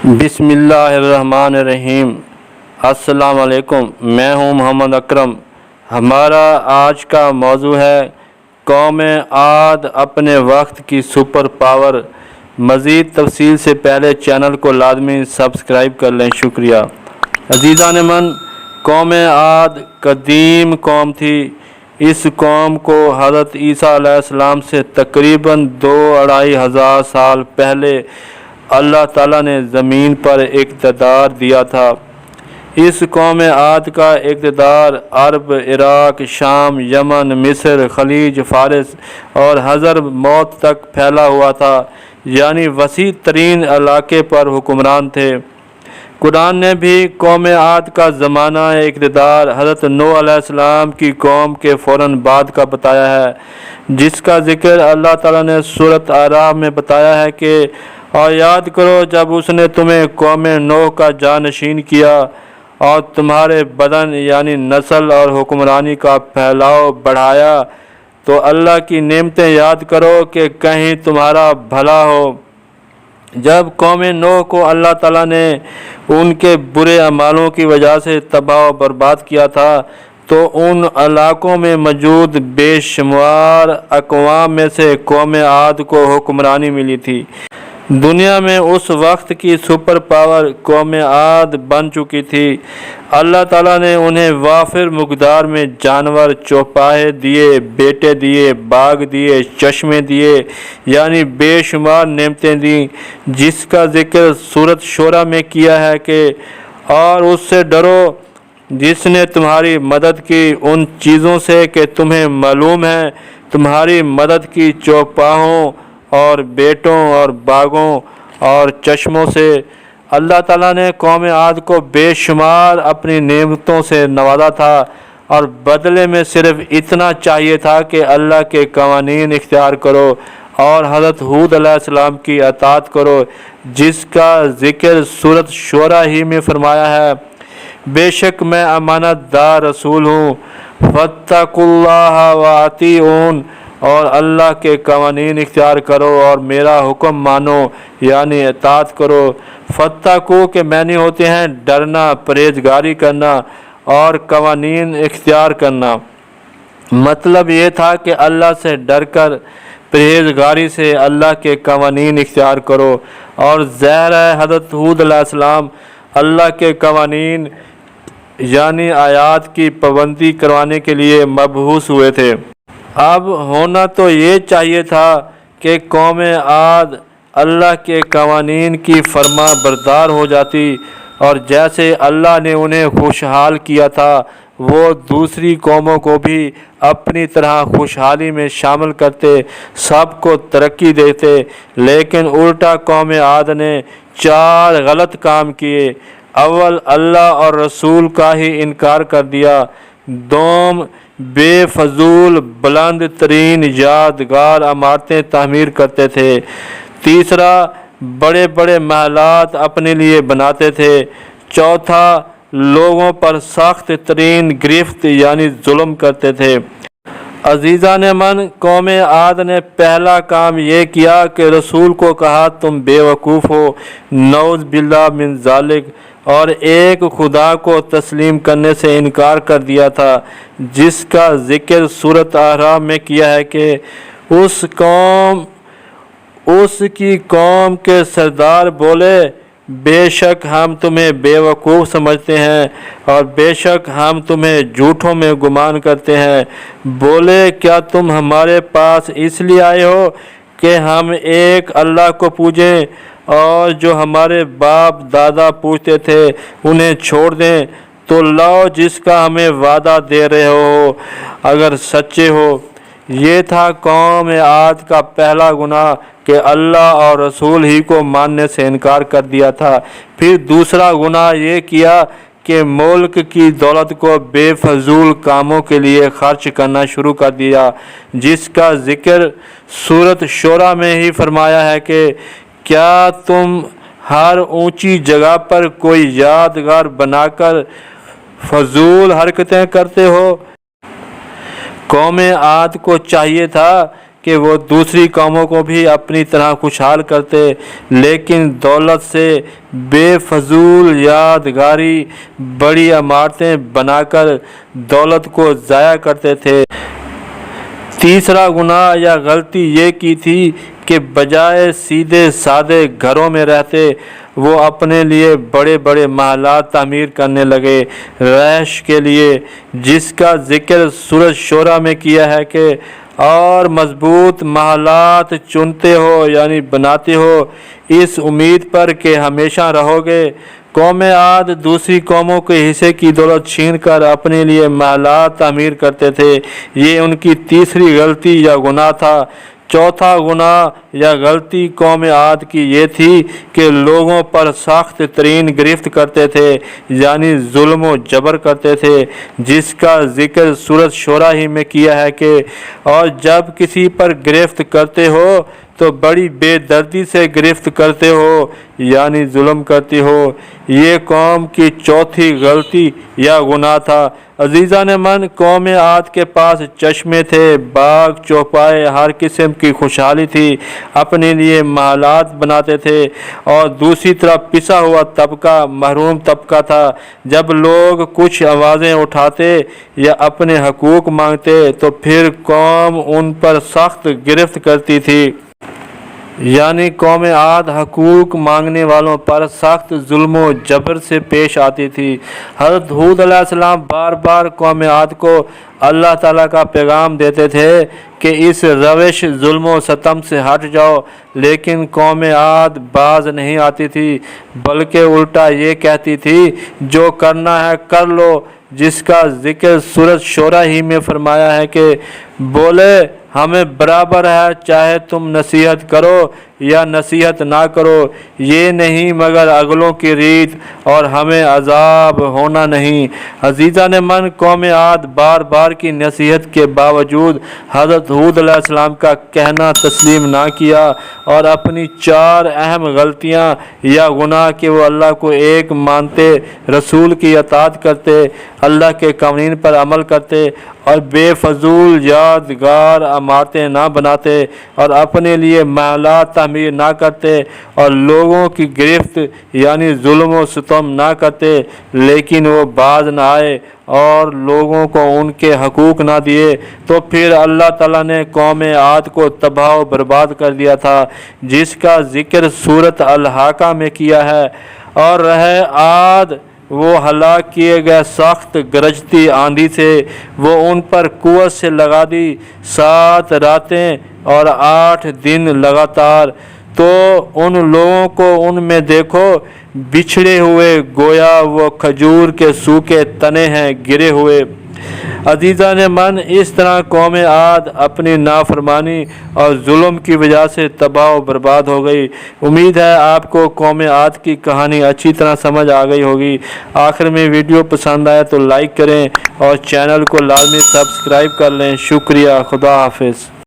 بسم اللہ الرحمن الرحیم۔ السلام علیکم، میں ہوں محمد اکرم۔ ہمارا آج کا موضوع ہے قوم عاد اپنے وقت کی سپر پاور۔ مزید تفصیل سے پہلے چینل کو لازمی سبسکرائب کر لیں، شکریہ۔ عزیزان من، قوم عاد قدیم قوم تھی۔ اس قوم کو حضرت عیسیٰ علیہ السلام سے تقریباً 2-2.5 ہزار سال پہلے اللہ تعالیٰ نے زمین پر اقتدار دیا تھا۔ اس قوم عاد کا اقتدار عرب، عراق، شام، یمن، مصر، خلیج فارس اور حضر موت تک پھیلا ہوا تھا، یعنی وسیع ترین علاقے پر حکمران تھے۔ قرآن نے بھی قوم عاد کا زمانہ اقتدار حضرت نوح علیہ السلام کی قوم کے فوراً بعد کا بتایا ہے، جس کا ذکر اللہ تعالیٰ نے سورۃ اعراف میں بتایا ہے کہ اور یاد کرو جب اس نے تمہیں قوم نوح کا جانشین کیا اور تمہارے بدن یعنی نسل اور حکمرانی کا پھیلاؤ بڑھایا، تو اللہ کی نعمتیں یاد کرو کہ کہیں تمہارا بھلا ہو۔ جب قوم نوح کو اللہ تعالیٰ نے ان کے برے اعمالوں کی وجہ سے تباہ و برباد کیا تھا، تو ان علاقوں میں موجود بے شمار اقوام میں سے قوم عاد کو حکمرانی ملی تھی۔ دنیا میں اس وقت کی سپر پاور قوم عاد بن چکی تھی۔ اللہ تعالیٰ نے انہیں وافر مقدار میں جانور، چوپائے دیے، بیٹے دیے، باغ دیے، چشمے دیے، یعنی بے شمار نعمتیں دیں، جس کا ذکر سورۃ شورى میں کیا ہے کہ اور اس سے ڈرو جس نے تمہاری مدد کی ان چیزوں سے کہ تمہیں معلوم ہے، تمہاری مدد کی چوپاہوں اور بیٹوں اور باغوں اور چشموں سے۔ اللہ تعالیٰ نے قوم عاد کو بے شمار اپنی نعمتوں سے نوازا تھا، اور بدلے میں صرف اتنا چاہیے تھا کہ اللہ کے قوانین اختیار کرو اور حضرت ہود علیہ السلام کی اطاعت کرو، جس کا ذکر سورۃ شورى ہی میں فرمایا ہے، بے شک میں امانت دار رسول ہوں، فاتقوا اللہ واطیعون، اور اللہ کے قوانین اختیار کرو اور میرا حکم مانو یعنی اطاعت کرو۔ فتقوا کے معنی ہوتے ہیں ڈرنا، پرہیزگاری کرنا اور قوانین اختیار کرنا۔ مطلب یہ تھا کہ اللہ سے ڈر کر پرہیزگاری سے اللہ کے قوانین اختیار کرو، اور ظاہر ہے حضرت ہود علیہ السلام اللہ کے قوانین یعنی آیات کی پابندی کروانے کے لیے مبعوث ہوئے تھے۔ اب ہونا تو یہ چاہیے تھا کہ قوم عاد اللہ کے قوانین کی فرما بردار ہو جاتی، اور جیسے اللہ نے انہیں خوشحال کیا تھا وہ دوسری قوموں کو بھی اپنی طرح خوشحالی میں شامل کرتے، سب کو ترقی دیتے۔ لیکن الٹا قوم عاد نے 4 غلط کام کیے۔ اول، اللہ اور رسول کا ہی انکار کر دیا۔ دوم، بے فضول بلند ترین یادگار عمارتیں تعمیر کرتے تھے۔ تیسرا، بڑے بڑے محلات اپنے لیے بناتے تھے۔ چوتھا، لوگوں پر سخت ترین گرفت یعنی ظلم کرتے تھے۔ عزیزان من، قوم عاد نے پہلا کام یہ کیا کہ رسول کو کہا تم بے وقوف ہو، نعوذ باللہ من ذالک، اور ایک خدا کو تسلیم کرنے سے انکار کر دیا تھا، جس کا ذکر سورۃ اعراف میں کیا ہے کہ اس کی قوم کے سردار بولے بے شک ہم تمہیں بے وقوف سمجھتے ہیں اور بے شک ہم تمہیں جھوٹوں میں گمان کرتے ہیں۔ بولے کیا تم ہمارے پاس اس لیے آئے ہو کہ ہم ایک اللہ کو پوجیں، اور جو ہمارے باپ دادا پوچھتے تھے انہیں چھوڑ دیں؟ تو لاؤ جس کا ہمیں وعدہ دے رہے ہو اگر سچے ہو۔ یہ تھا قوم عاد کا پہلا گناہ کہ اللہ اور رسول ہی کو ماننے سے انکار کر دیا تھا۔ پھر دوسرا گناہ یہ کیا کہ ملک کی دولت کو بے فضول کاموں کے لیے خرچ کرنا شروع کر دیا، جس کا ذکر سورۃ شورى میں ہی فرمایا ہے کہ کیا تم ہر اونچی جگہ پر کوئی یادگار بنا کر فضول حرکتیں کرتے ہو؟ قوم عاد کو چاہیے تھا کہ وہ دوسری قوموں کو بھی اپنی طرح خوشحال کرتے، لیکن دولت سے بے فضول یادگاری بڑی عمارتیں بنا کر دولت کو ضائع کرتے تھے۔ تیسرا گناہ یا غلطی یہ کی تھی کہ بجائے سیدھے سادے گھروں میں رہتے، وہ اپنے لیے بڑے بڑے محلات تعمیر کرنے لگے رہائش کے لیے، جس کا ذکر سورۃ شورى میں کیا ہے کہ اور مضبوط محلات چنتے ہو یعنی بناتے ہو اس امید پر کہ ہمیشہ رہو گے۔ قوم عاد دوسری قوموں کے حصے کی دولت چھین کر اپنے لیے محلات تعمیر کرتے تھے، یہ ان کی تیسری غلطی یا گناہ تھا۔ چوتھا گناہ یا غلطی قوم عاد کی یہ تھی کہ لوگوں پر سخت ترین گرفت کرتے تھے یعنی ظلم و جبر کرتے تھے، جس کا ذکر سورۃ شورى ہی میں کیا ہے کہ اور جب کسی پر گرفت کرتے ہو تو بڑی بے دردی سے گرفت کرتے ہو یعنی ظلم کرتے ہو۔ یہ قوم کی چوتھی غلطی یا گناہ تھا۔ عزیزان من، قوم عاد کے پاس چشمے تھے، باغ چوپائے، ہر قسم کی خوشحالی تھی، اپنے لیے محلات بناتے تھے، اور دوسری طرف پسا ہوا طبقہ محروم طبقہ تھا۔ جب لوگ کچھ آوازیں اٹھاتے یا اپنے حقوق مانگتے تو پھر قوم ان پر سخت گرفت کرتی تھی، یعنی قوم عاد حقوق مانگنے والوں پر سخت ظلم و جبر سے پیش آتی تھی۔ حضرت ہود علیہ السلام بار بار قوم عاد کو اللہ تعالیٰ کا پیغام دیتے تھے کہ اس روش ظلم و ستم سے ہٹ جاؤ، لیکن قوم عاد باز نہیں آتی تھی، بلکہ الٹا یہ کہتی تھی جو کرنا ہے کر لو، جس کا ذکر سورۃ شورى ہی میں فرمایا ہے کہ بولے ہمیں برابر ہے چاہے تم نصیحت کرو یا نصیحت نہ کرو، یہ نہیں مگر اگلوں کی ریت اور ہمیں عذاب ہونا نہیں۔ عزیزان من، قوم عاد بار بار کی نصیحت کے باوجود حضرت ہود علیہ السلام کا کہنا تسلیم نہ کیا اور اپنی چار اہم غلطیاں یا گناہ کہ وہ اللہ کو ایک مانتے، رسول کی اطاعت کرتے، اللہ کے قوانین پر عمل کرتے اور بے فضول یادگار عمارتیں نہ بناتے اور اپنے لیے محلات تعمیر نہ کرتے اور لوگوں کی گرفت یعنی ظلم و ستم نہ کرتے، لیکن وہ باز نہ آئے اور لوگوں کو ان کے حقوق نہ دیے، تو پھر اللہ تعالیٰ نے قوم عاد کو تباہ و برباد کر دیا تھا، جس کا ذکر سورۃ الحاقہ میں کیا ہے۔ اور رہے عاد، وہ ہلاک کیے گئے سخت گرجتی آندھی سے، وہ ان پر قوت سے لگا دی 7 راتیں اور 8 دن لگاتار، تو ان لوگوں کو ان میں دیکھو بچھڑے ہوئے گویا وہ کھجور کے سوکھے تنے ہیں گرے ہوئے۔ عزیزان من، اس طرح قوم عاد اپنی نافرمانی اور ظلم کی وجہ سے تباہ و برباد ہو گئی۔ امید ہے آپ کو قوم عاد کی کہانی اچھی طرح سمجھ آ گئی ہوگی۔ آخر میں ویڈیو پسند آئے تو لائک کریں اور چینل کو لازمی سبسکرائب کر لیں۔ شکریہ، خدا حافظ۔